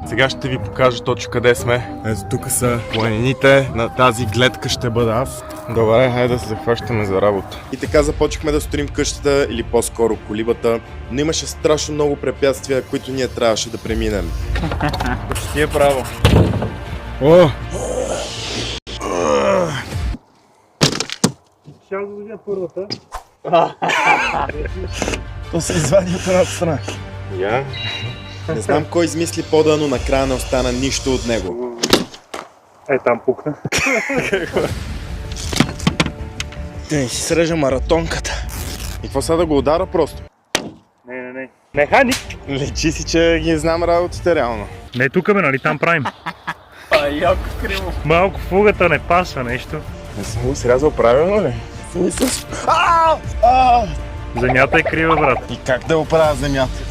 Сега ще ви покажа точно къде сме. Ето тук са планините, на тази гледка ще бъда аз. Добре, хайде да се захващаме за работа. И така започнахме да строим къщата, или по-скоро колибата, но имаше страшно много препятствия, които ние трябваше да преминем. Почти е право. О! Ще го видя първата. То се извади от едната страна. Я? Не знам кой измисли пода, но накрая не остана нищо от него. Е, там пукна. Да не си срежа маратонката. И какво сега да го удара просто? Не. Механик! Лечи си, че ги знам работите реално. Не тук бе, нали там правим? Яко криво. Малко фугата не пасва нещо. Не съм го срязал правилно ли? Земята е крива, брат. И как да оправя земята?